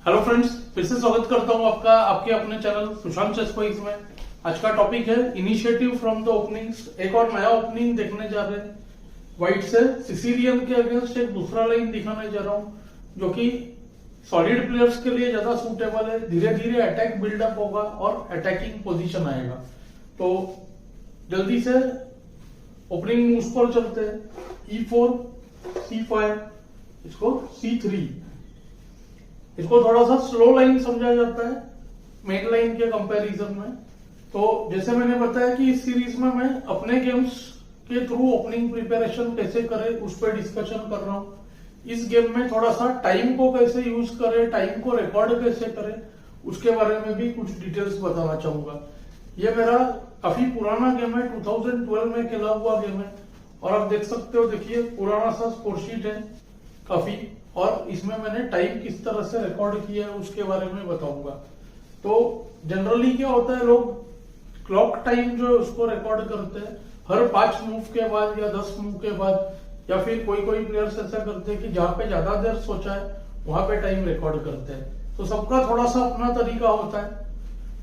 Hello friends, फिर से स्वागत करता हूं आपका आपके अपने चैनल सुशांत चेस क्विज में। आज का टॉपिक है इनिशिएटिव फ्रॉम द ओपनिंग्स। एक और नया ओपनिंग देखने जा रहे हैं। व्हाइट से सिसिलियन के अगेंस्ट एक दूसरा लाइन दिखाने जा रहा हूं जो कि सॉलिड प्लेयर्स के लिए ज्यादा सूटेबल है। धीरे धीरे अटैक बिल्डअप होगा और अटैकिंग पोजीशन आएगा। तो जल्दी से ओपनिंग मूव्स पर चलते हैं। E4, C5, इसको C3। इसको थोड़ा सा स्लो लाइन समझा जाता है मेन लाइन के कंपैरिजन में। तो जैसे मैंने बताया कि इस सीरीज में मैं अपने गेम्स के थ्रू ओपनिंग प्रिपरेशन कैसे करें उस पर डिस्कशन कर रहा हूं। इस गेम में थोड़ा सा टाइम को कैसे यूज करें, टाइम को रिकॉर्ड कैसे करें, उसके बारे में भी कुछ डिटेल्स बताना चाहूंगा। ये मेरा काफी पुराना गेम है, 2012 में खेला हुआ गेम है। और आप देख सकते हो, देखिए पुराना सा स्कोरशीट है काफी, और इसमें मैंने टाइम किस तरह से रिकॉर्ड किया है उसके बारे में बताऊंगा। तो जनरली क्या होता है, लोग क्लॉक टाइम जो है उसको रिकॉर्ड करते हैं हर 5 मूव के बाद या 10 मूव के बाद, या फिर कोई प्लेयर्स ऐसा करते हैं कि जहां पे ज्यादा देर सोचा है वहां पे टाइम रिकॉर्ड करते हैं। तो सबका थोड़ा सा अपना तरीका होता है।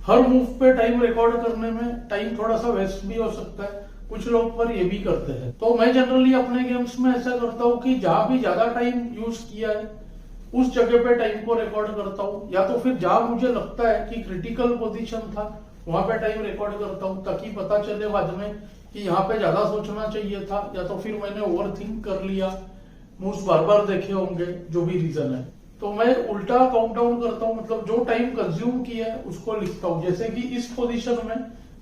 हर मूव पे टाइम रिकॉर्ड करने में टाइम थोड़ा सा वेस्ट भी हो सकता है, कुछ लोग पर ये भी करते हैं। तो मैं जनरली अपने गेम्स में ऐसा करता हूँ कि जहां भी ज्यादा टाइम यूज किया है उस जगह पे टाइम को रिकॉर्ड करता हूँ, या तो फिर जहां मुझे लगता है कि क्रिटिकल पोजीशन था वहां पे टाइम रिकॉर्ड करता हूँ, ताकि पता चले बाद में कि यहाँ पे ज्यादा सोचना चाहिए था, या तो फिर मैंने ओवर थिंक कर लिया, मूव्स बार बार देखे होंगे, जो भी रीजन है। तो मैं उल्टा काउंट डाउन करता हूँ, मतलब जो टाइम कंज्यूम किया है उसको लिखता हूँ। जैसे कि इस पोजीशन में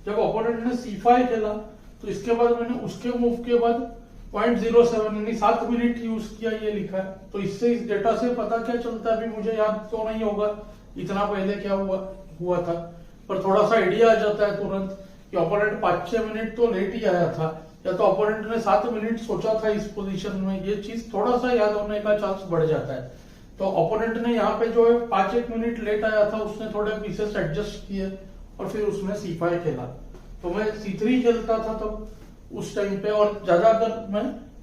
जब ओपोनेंट ने C5 खेला तो इसके बाद मैंने उसके मूव के बाद 0.07 यानी 7 मिनट यूज किया, ये लिखा है। तो इससे इस डेटा से पता क्या चलता है, अभी मुझे याद तो नहीं होगा इतना पहले क्या हुआ था, पर थोड़ा सा आइडिया आ जाता है तुरंत कि ओपोनेंट 5-6 मिनट तो लेट ही आया था, या तो ओपोनेंट ने 7 मिनट सोचा था इस पोजीशन में। ये चीज थोड़ा सा याद होने का चांस बढ़ जाता है। तो ओपोनेंट ने यहाँ पे जो है 5-1 मिनट लेट आया था, उसने थोड़े पीसेस एडजस्ट किए और फिर उसने C5 खेला। तो मैं C3 खेलता था तब उस टाइम पे, और ज्यादातर मैं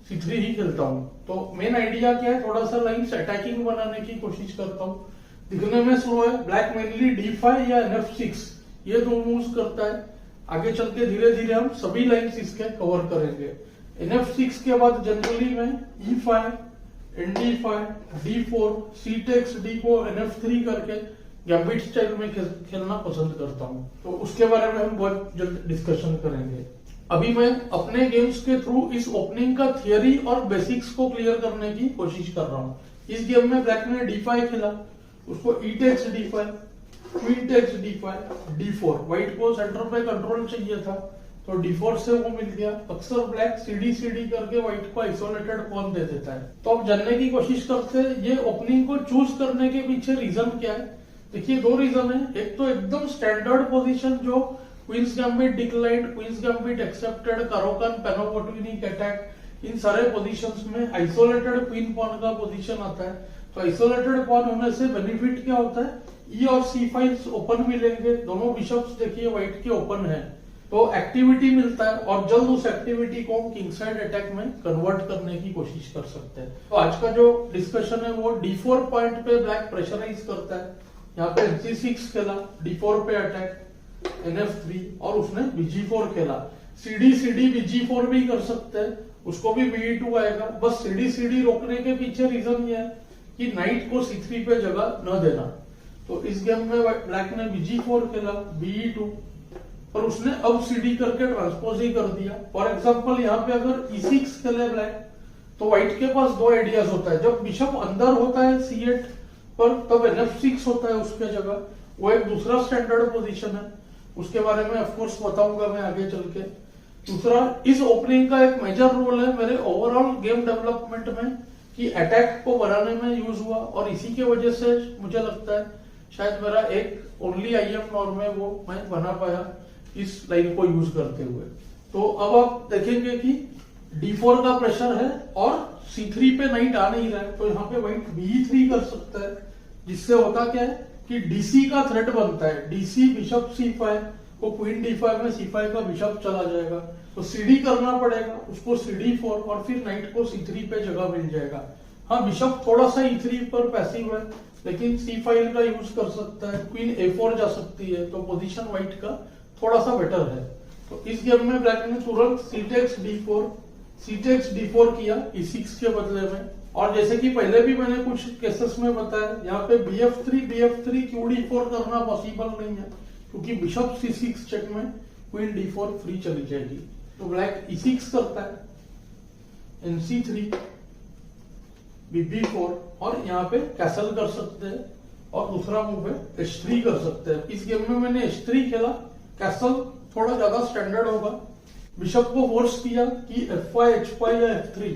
C3 ही खेलता हूँ। तो मेन आइडिया क्या है, थोड़ा सा लाइन्स अटैकिंग बनाने की कोशिश करता हूँ। दिखने में स्लो है, ब्लैक मेनली D5 या NF6 ये 2 मूव्स करता है। आगे चल के धीरे धीरे हम सभी लाइन्स इसके कवर करेंगे। NF6 के बाद जनरली मैं E5, ND5, D4, C takes D को NF3 करके गैम्बिट स्टाइल में खेलना पसंद करता हूं। तो उसके बारे में हम बहुत जल्द डिस्कशन करेंगे। अभी मैं अपने गेम्स के थ्रू इस ओपनिंग का थियरी और बेसिक्स को क्लियर करने की कोशिश कर रहा हूं। इस गेम में ब्लैक ने D5 खेला, उसको E takes D5, Queen takes D5, D4। White को सेंटर पे कंट्रोल चाहिए था तो D4 से वो मिल गया। अक्सर ब्लैक CD करके व्हाइट को आइसोलेटेड पॉन दे देता है। तो अब जानने की कोशिश करते हैं ये ओपनिंग को चूज करने के पीछे रीजन क्या है। देखिए 2 रीजन है। एक तो एकदम स्टैंडर्ड पोजीशन जो queen's gambit declined, queen's gambit accepted, Caro Kann, पेनोपोटोनिक अटैक, इन सारे पोजीशंस में आइसोलेटेड क्वीन पॉन का पोजीशन आता है। तो आइसोलेटेड पॉन होने से बेनिफिट क्या होता है, E और C5 ओपन मिलेंगे, दोनों बिशप्स देखिए व्हाइट के ओपन है, तो एक्टिविटी मिलता है और जल्द उस एक्टिविटी को हम किंग साइड अटैक में कन्वर्ट करने की कोशिश कर सकते हैं। तो आज का जो डिस्कशन है वो D4 पॉइंट पे ब्लैक प्रेशराइज करता है। यहाँ पे C6 खेला, D4 पे अटैक, NF3, और उसने BG4 खेला। CD BG4 भी कर सकते हैं, उसको भी BE2 आएगा। बस CD रोकने के पीछे रीजन ये है कि नाइट को C3 पे जगह न देना। तो इस गेम में ब्लैक ने BG4 खेला, BE2, और उसने अब CD करके ट्रांसपोज ही कर दिया। फॉर एग्जाम्पल यहाँ पे अगर E6 खेले ब्लैक, तो व्हाइट के पास 2 आइडियाज होता है। जब बिशप अंदर होता है C8 पर, तब NF6 होता है उसके जगह, वो एक दूसरा स्टैंडर्ड पोजीशन है, उसके बारे में ऑफकोर्स बताऊंगा मैं आगे चल के। दूसरा, इस ओपनिंग का एक मेजर रोल है मेरे ओवरऑल गेम डेवलपमेंट में, कि अटैक को बनाने में यूज हुआ, और इसी के वजह से मुझे लगता है शायद मेरा एक ओनली IM नॉर में वो मैं बना पाया इस लाइन को यूज करते हुए। तो अब आप देखेंगे कि D4 का प्रेशर है और C3 पे नाइट आ नहीं रहा है, तो यहाँ पे व्हाइट BE3 कर सकता है, जिससे होता क्या है कि DC का थ्रेट बनता है। DC बिशप C5 को क्वीन D5 में C5 का बिशप चला जाएगा, तो CD करना पड़ेगा, उसको CD4, और फिर नाइट को C3 पे जगह मिल जाएगा। हाँ, बिशप थोड़ा सा E3 पर पैसिव है, लेकिन C5 का यूज कर सकता है, क्वीन A4 जा सकती है, तो पोजीशन व्हाइट का थोड़ा सा बेटर है। तो इस गेम में ब्लैक ने तुरंत C takes D4 किया E6 के बदले में। और जैसे कि पहले भी मैंने कुछ केसेस में बताया, यहाँ पे BF3 QD4 करना पॉसिबल नहीं है, क्योंकि बिशप C6 चेक में क्वीन D4 फ्री चली जाएगी। तो ब्लैक E6 करता है, NC3 BB4, और यहाँ पे कैसल कर सकते हैं, और दूसरा मूव है H3 कर सकते हैं। इस गेम में मैंने H3 खेला, कैसल थोड़ा ज्यादा स्टैंडर्ड होगा। बिशप को फोर्स किया कि F5 H5 या F3,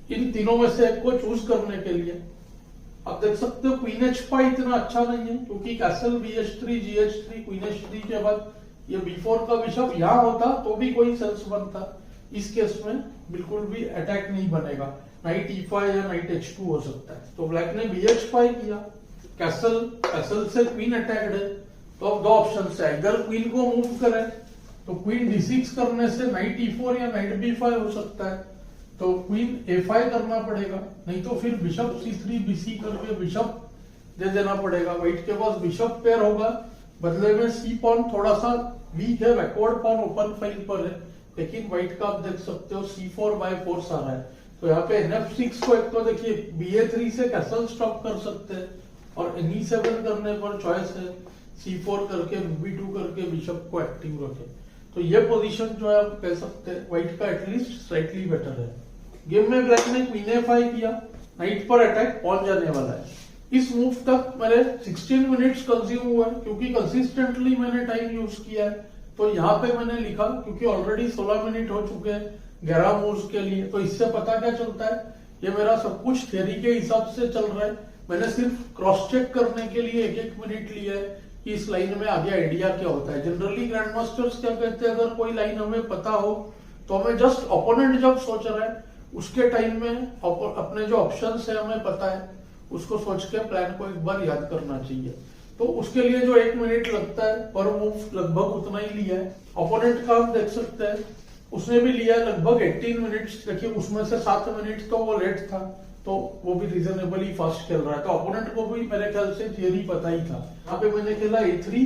इन तीनों में से एक को चूज करने के लिए। आप देख सकते हो क्वीन H5 इतना अच्छा नहीं है, क्योंकि castle BH3 GH3 queen H3 के बाद ये B4 का बिशप यहाँ होता तो भी कोई सेंस बनता। इस केस में बिल्कुल भी अटैक नहीं बनेगा, नाइट E5 या नाइट H2 हो सकता है। तो ब्लैक ने BH5 किया, कैसल से क्वीन अटैक्ड है, तो अब दो ऑप्शन है, अगर क्वीन को मूव करें तो क्वीन D6 करने से नाइट E4 या नाइट B5 हो सकता है, तो क्वीन A5 करना पड़ेगा, नहीं तो फिर बिशप C3 BC करके बिशप दे देना पड़ेगा। व्हाइट के पास बिशप पेयर होगा, बदले में C पॉन थोड़ा सा वीक है, बैकवर्ड पॉन ओपन फाइल पर है, लेकिन व्हाइट का आप देख सकते हो C4/4 आ रहा है। तो यहाँ पे NF6 को एक तो देखिए BA3 से कैसल स्टॉप कर सकते हैं, और NE7 करने पर चॉइस है C4 करके B2 करके बिशप को एक्टिव रखे। तो ये पोजीशन जो है आप कह सकते हैं व्हाइट का एटलीस्ट स्लाइटली बेटर है। गेम में ब्लैक ने क्वीन A5 किया, नाइट पर अटैक पहुंच जाने वाला है। इस मूव तक मेरे 16 मिनट्स कंज्यूम हुआ है, क्योंकि कंसिस्टेंटली मैंने टाइम यूज किया है। तो यहाँ पे मैंने लिखा, क्योंकि ऑलरेडी 16 मिनट हो चुके हैं 11 मूव्स के लिए, तो इससे पता क्या चलता है, ये मेरा सब कुछ थियरी के हिसाब से चल रहा है। मैंने सिर्फ क्रॉस चेक करने के लिए 1-1 मिनट लिया है कि इस लाइन में आगे आइडिया क्या होता है। जनरली ग्रैंड मास्टर्स क्या कहते हैं, अगर कोई लाइन हमें पता हो तो हमें जस्ट ओपोनेंट जब सोच रहा है उसके टाइम में अपने जो ऑप्शंस है हमें पता है, उसको सोच के प्लान को एक बार याद करना चाहिए। तो उसके लिए जो 1 मिनट लगता है पर मूव लगभग उतना ही लिया है। ओपोनेंट का आप देख सकते हैं, उसने भी लिया लगभग 18 मिनट्स, देखिए उसमें से 7 मिनट तो वो लेट था, तो वो भी रीजनेबली फास्ट खेल रहा है। तो ओपोनेंट को भी मेरे ख्याल से थियरी पता ही था। यहाँ पे मैंने खेला A3,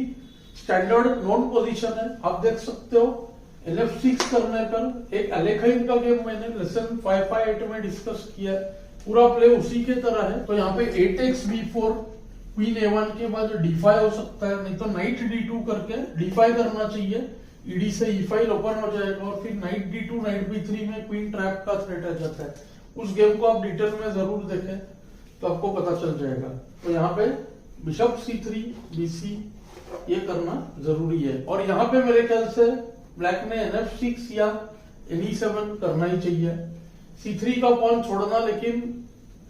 स्टैंडर्ड नॉन पोजीशन है, आप देख सकते हो। NF6 करने पर एक अलेखाइन का गेम मैंने लेसन 558 में डिस्कस किया है, पूरा प्ले उसी के तरह है। तो यहाँ पे 8 takes B4, क्वीन A1 के बाद D5 हो सकता है, नहीं तो नाइट D2 करके D5 करना चाहिए, ED से E5 ओपन हो जाएगा, और फिर नाइट D2 नाइट B3 में क्वीन ट्रैप का थ्रेट आ जाता है। उस गेम को आप डिटेल में जरूर देखें तो आपको पता चल जाएगा। तो यहाँ पे बिशप C3 BC ये करना जरूरी है, और यहाँ पे मेरे ख्याल से ब्लैक ने NF6 या NE7 करना ही चाहिए। C3 का पॉन छोड़ना लेकिन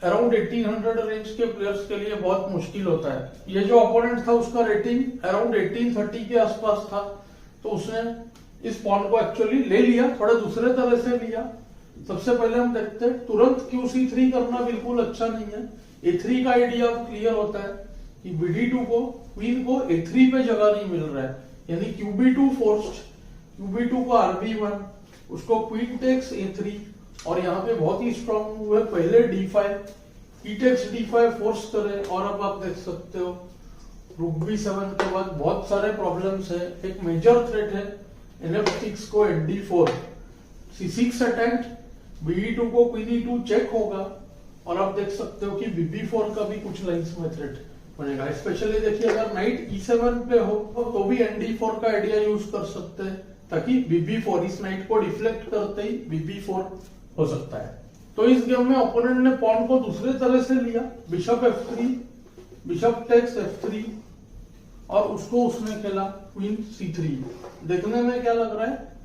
अराउंड 1800 रेंज के प्लेयर्स के लिए बहुत मुश्किल होता है। ये जो अपोनेंट था उसका रेटिंग अराउंड 1830 के आसपास था, तो उसने इस पॉन को एक्चुअली ले लिया, थोड़ा दूसरे तरह से लिया। सबसे पहले हम देखते हैं, तुरंत QC3 करना बिल्कुल अच्छा नहीं है। A3 का आइडिया क्लियर होता है कि BD2 को क्वीन को A3 पे जगह नहीं मिल रहा है, यानी QB2 फोर्स्ड, QB2 को RB1, उसको क्वीन टेक्स A3, और यहाँ पे बहुत ही स्ट्रॉन्ग मूव है, पहले D5, E takes D5 force करे, और अब आप देख सकते हो रुक B7 के बाद बहुत सारे प्रॉब्लम्स है। एक मेजर थ्रेट है NF6 को ND4, C6 अटैक, BE2 को क्वीन E2 चेक होगा, और आप देख सकते हो कि BB4 का भी कुछ लाइंस में थ्रेट बनेगा। स्पेशली देखिए अगर नाइट E7 पे हो तो भी ND4 का आइडिया यूज कर सकते हैं, ताकि BB4 इस नाइट को डिफ्लेक्ट करते ही BB4 हो सकता है। तो इस गेम में ओपोनेंट ने पॉन को दूसरे तरह से लिया, bishop F3, bishop takes F3, और उसको उसने खेला क्वीन C3। देखने में क्या लग रहा है,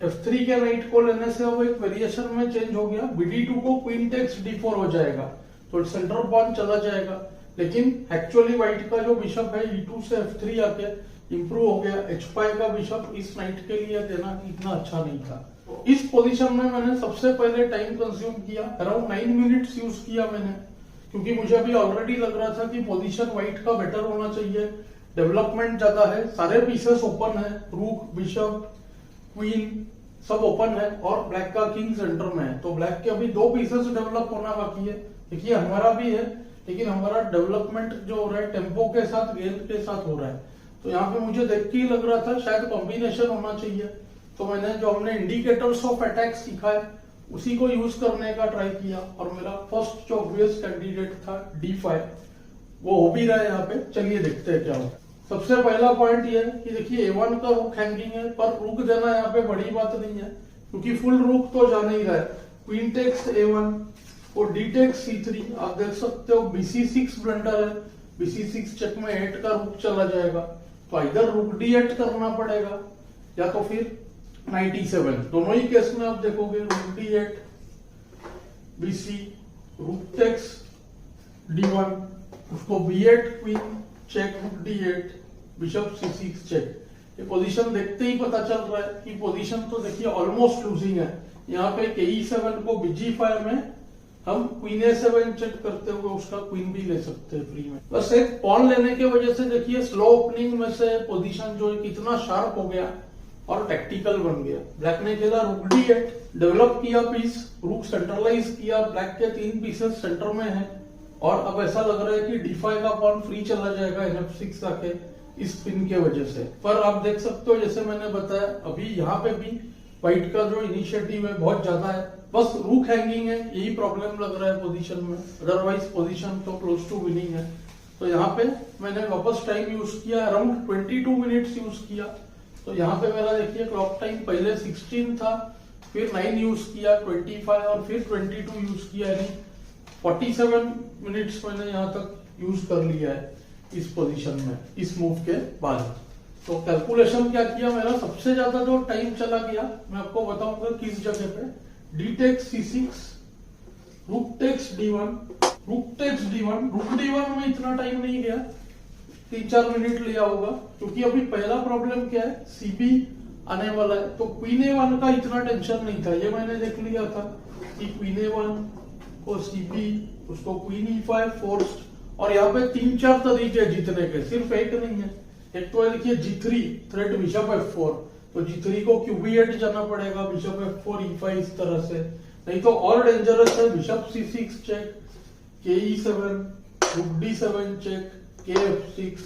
F3 के नाइट को लेने से वो एक वेरिएशन में चेंज हो गया, BD2 को क्वीन टेक्स D4 हो जाएगा, तो सेंटर पॉन चला जाएगा। लेकिन एक्चुअली व्हाइट का जो बिशप है E2 से F3 आके इंप्रूव हो गया। H5 का बिशप इस नाइट के लिए देना इतना अच्छा नहीं था। इस पोजीशन में मैंने सबसे पहले टाइम कंज्यूम किया, अराउंड 9 मिनट्स यूज किया मैंने, क्योंकि मुझे अभी ऑलरेडी लग रहा था कि पोजीशन व्हाइट का बेटर होना चाहिए, डेवलपमेंट ज्यादा है, सारे पीसेस ओपन है, रूक, बिशप, क्वीन, सब ओपन है और ब्लैक का किंग सेंटर में है, तो ब्लैक के अभी 2 पीसेस डेवलप होना बाकी है। देखिए हमारा भी है, लेकिन हमारा डेवलपमेंट जो हो रहा है टेम्पो के साथ, गेंद के साथ हो रहा है। तो यहाँ पे मुझे देख के ही लग रहा था शायद कॉम्बिनेशन होना चाहिए, तो मैंने जो हमने इंडिकेटर्स ऑफ अटैक सीखा है उसी को यूज करने का ट्राई किया, और मेरा फर्स्ट जो ऑब्वियस कैंडिडेट था D5, वो हो भी रहा है यहाँ पे। चलिए देखते हैं क्या होता है। सबसे पहला पॉइंट ये है कि देखिए A1 का रुक हैंगिंग है, पर रुक देना यहाँ पे बड़ी बात नहीं है, क्योंकि फुल रुक तो जा नहीं रहा है। क्वीन टेक्स A1 और D टेक्स C3, आप देख सकते हो BC6 ब्लंडर है, BC6 चेक में 8 का रुक चला जाएगा, तो इधर रुक D8 करना पड़ेगा या तो फिर 97। दोनों ही केस में आप देखोगे रुक D8, BC, rook takes D1, उसको B8 क्वीन चेक, रुक D8, बिशप C6 चेक। ये पोजीशन देखते ही पता चल रहा है कि पोजीशन तो देखिए ऑलमोस्ट लूजिंग है। यहाँ पे KE7 को BG5 में हम क्वीन A7 चेक करते हुए उसका क्वीन भी ले सकते हैं फ्री में। बस एक पॉन लेने की वजह से देखिए स्लो ओपनिंग में से पोजीशन जो है कितना शार्प हो गया और टैक्टिकल बन गया। ब्लैक ने खेला रुक D8, डेवलप किया पीस, रुक सेंट्रलाइज किया, ब्लैक के 3 पीसेस सेंटर में है, और अब ऐसा लग रहा है कि D5 का पॉन फ्री चला जाएगा NF6 आके इस पिन के वजह से। पर आप देख सकते हो जैसे मैंने बताया अभी यहाँ पे भी व्हाइट का जो इनिशिएटिव है बहुत ज्यादा है, बस रुक हैंगिंग है, यही प्रॉब्लम लग रहा है पोजीशन में, अदरवाइज पोजीशन तो क्लोज टू विनिंग है। तो यहाँ पे मैंने वापस टाइम यूज किया, अराउंड 22 मिनट्स यूज किया। तो यहाँ पे मेरा देखिए क्लॉक टाइम पहले 16 था, फिर 9 यूज किया, 25 और फिर 22 यूज किया, यानी 47 मिनट्स मैंने यहाँ तक यूज कर लिया है इस पोजीशन में, इस मूव के बाद। तो कैलकुलेशन क्या किया, मेरा सबसे ज्यादा जो टाइम चला गया मैं आपको बताऊंगा किस जगह पे। D takes C6, rook takes D1, rook takes D1, रुक D1 में इतना टाइम नहीं गया, 3-4 मिनट लिया होगा, क्योंकि अभी पहला प्रॉब्लम क्या है, CB आने वाला है। तो क्वीन A1 का इतना टेंशन नहीं था, ये मैंने देख लिया था कि क्वीन A1 को CB, उसको क्वीन E5 फोर्स्ड, और यहाँ पे 3-4 तरीके जीतने के, सिर्फ एक नहीं है। एक तो है देखिए G3 थ्रेट बिशप F4, तो G3 को QB8 जाना पड़ेगा, बिशप F4 E5 इस तरह से, नहीं तो और डेंजरस है बिशप C6 चेक, KE7, रुक D7 चेक, KF6।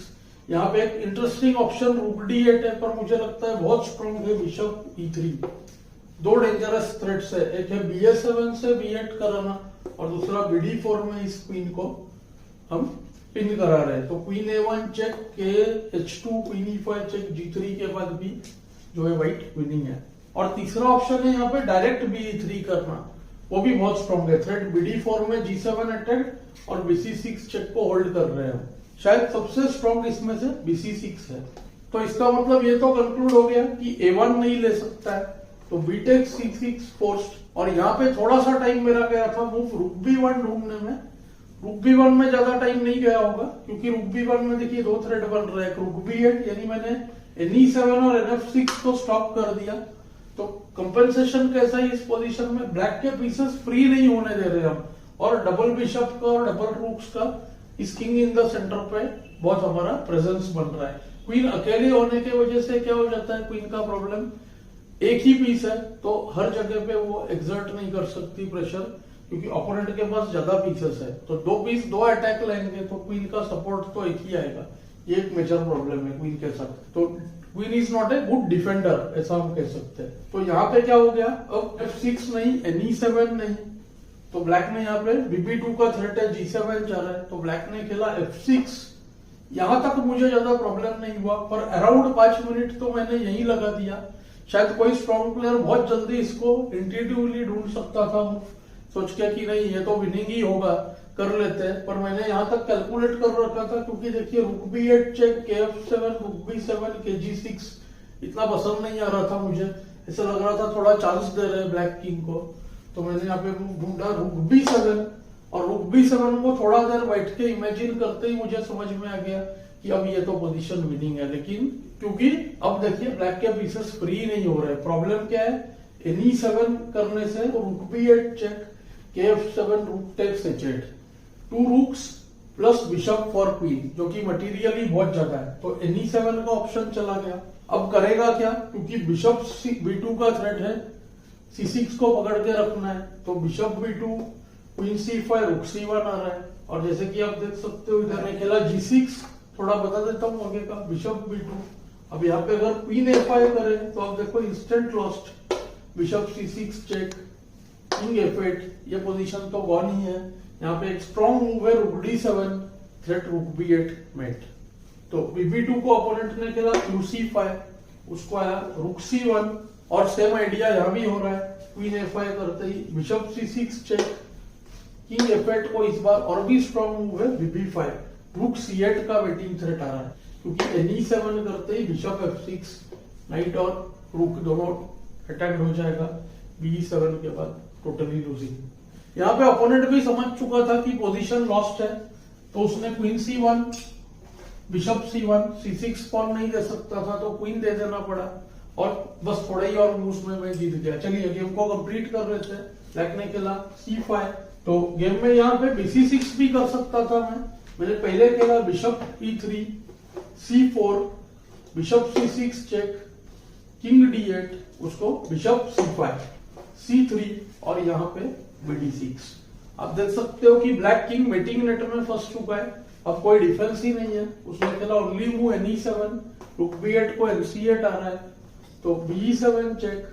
यहाँ पे एक इंटरेस्टिंग ऑप्शन रुक D8 है, पर मुझे लगता है बहुत स्ट्रॉन्ग है बिशप E3। 2 डेंजरस थ्रेट्स है, एक है BA7 से B8 कराना, और दूसरा BD4 में इस क्वीन को हम पिन करा रहे हैं। तो queen A1 check, KH2, queen E5 check, G3 के बाद भी जो है व्हाइट विनिंग है। और तीसरा ऑप्शन है यहाँ पे डायरेक्ट BE3 करना, वो भी बहुत स्ट्रॉन्ग है। थ्रेड BD4 में G7 अटैक और BC6 चेक को होल्ड कर रहे हैं, शायद सबसे स्ट्रॉन्ग इसमें से BC6 है। तो इसका मतलब ये तो कंक्लूड हो गया कि A1 नहीं ले सकता है, तो B टेक्स C6 फोर्स्ड। और यहाँ पे थोड़ा सा टाइम मेरा गया था मूव रुक B1 ढूंढने में। रुक B1 में ज्यादा टाइम नहीं गया होगा, क्योंकि रुक B1 में देखिए 2 थ्रेड बन रहे हैं, रुक B8, यानी मैंने NE7 और NF6 को स्टॉप कर दिया। तो कंपेंसेशन कैसा है इस पोजीशन में, ब्लैक के पीसेस फ्री नहीं होने दे रहे हम, और डबल बिशप का और डबल रूक्स का इस किंग इन द सेंटर पे बहुत हमारा प्रेजेंस बन रहा है। क्वीन अकेले होने की वजह से क्या हो जाता है, क्वीन का प्रॉब्लम, एक ही पीस है तो हर जगह पे वो एग्जर्ट नहीं कर सकती प्रेशर, क्योंकि ओपोनेंट के पास ज्यादा पीसेस है। तो 2 पीस 2 अटैक लेंगे तो क्वीन का सपोर्ट तो एक ही आएगा, ये एक मेजर प्रॉब्लम है क्वीन के साथ। तो queen is not a good defender, ऐसा हम कह सकते हैं। तो यहाँ पे क्या हो गया, अब F6 नहीं, NE7 नहीं, तो ब्लैक ने यहाँ पे BB2 का थ्रेट है, G7 जा रहा है, तो ब्लैक ने खेला F6। यहां तक मुझे ज्यादा प्रॉब्लम नहीं हुआ, पर अराउंड 5 मिनट तो मैंने यही लगा दिया। शायद कोई स्ट्रॉन्ग प्लेयर बहुत जल्दी इसको इंट्यूटिवली ढूंढ सकता था, सोच के कि नहीं ये तो विनिंग ही होगा, कर लेते हैं। पर मैंने यहां तक कैलकुलेट कर रखा था, क्योंकि देखिए रुक B8 चेक, KF7, रुक B7, KG6 इतना पसंद नहीं आ रहा था मुझे, ऐसा लग रहा था थोड़ा चांस दे रहे ब्लैक किंग को। तो मैंने यहाँ पे ढूंढा रुक B7, और रुक B7 को थोड़ा देर बैठ के इमेजिन करते ही मुझे समझ में आ गया कि अब ये तो पोजीशन विनिंग है। लेकिन क्योंकि अब देखिए ब्लैक के पीसेस फ्री नहीं हो रहे, प्रॉब्लम क्या है, NE7 करने से रुक B8 चेक, KF7, रुक takes H8, 2 rooks plus bishop for queen, जो कि मटेरियली बहुत ज्यादा है, तो NE7 का ऑप्शन चला गया। अब करेगा क्या, क्योंकि बिशप B2 का थ्रेट है, C6 को पकड़ के रखना है, तो बिशप B2, क्वीन C5, रुक C1 आ रहा है। और जैसे कि आप देख सकते हो इधर ने खेला G6, थोड़ा बता देता हूँ आगे का, बिशप B2। अब यहाँ पे अगर क्वीन A5 करे तो आप देखो instant lost, bishop C6 check, king F8, ये पोजीशन तो गॉन ही है। यहाँ पे एक स्ट्रॉन्ग मूव है रुक D7, थ्रेट रुक B8 मेट। तो BB2 को अपोनेंट ने खेला QC5, उसको आया रुक C1, और सेम आइडिया यहाँ भी हो रहा है, क्वीन A5 करते ही bishop C6 check, king F8 को इस बार और भी स्ट्रॉन्ग मूव है BB5, रुक C8 का वेटिंग थ्रेट आ रहा है, क्योंकि NE7 करते ही बिशप F6, नाइट और रुक दोनों अटैक हो जाएगा, BE7 के बाद टोटली लूजिंग। यहाँ पे अपोनेंट भी समझ चुका था कि पोजीशन लॉस्ट है, तो उसने queen C1, bishop C1, C6 pawn नहीं दे सकता था तो क्वीन दे देना पड़ा, और बस थोड़े ही और मूव्स में मैं जीत गया। चलिए गेम को कंप्लीट कर रहे थे, ब्लैक ने खेला C5, तो गेम में यहाँ पे BC6 भी कर सकता था मैंने पहले खेला bishop E3, C4, bishop C6 check, king D8, उसको बिशप C5, C3, और यहाँ पे BD6। आप देख सकते हो कि ब्लैक किंग वेटिंग नेट में फंस चुका है, अब कोई डिफेंस ही नहीं है। उसने खेला ओनली मूव NE7, रुक B8 को NC8 आ रहा है, तो BE7 चेक,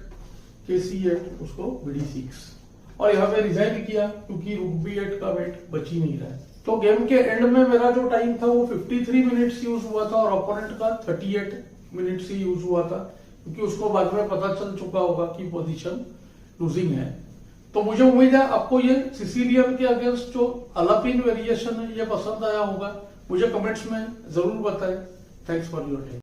KC8, उसको BD6, और यहाँ पे रिजाइन किया क्योंकि रुक B8 का वेट बच ही नहीं रहा है। तो गेम के एंड में मेरा जो टाइम था वो 53 मिनट्स यूज हुआ था, और अपोनेंट का 38 मिनट्स ही यूज हुआ था, क्योंकि उसको बाद में पता चल चुका होगा कि पोजीशन लूजिंग है। तो मुझे उम्मीद है आपको ये सिसिलियन के अगेंस्ट जो अलापिन वेरिएशन है ये पसंद आया होगा। मुझे कमेंट्स में जरूर बताएं। Thanks for your time.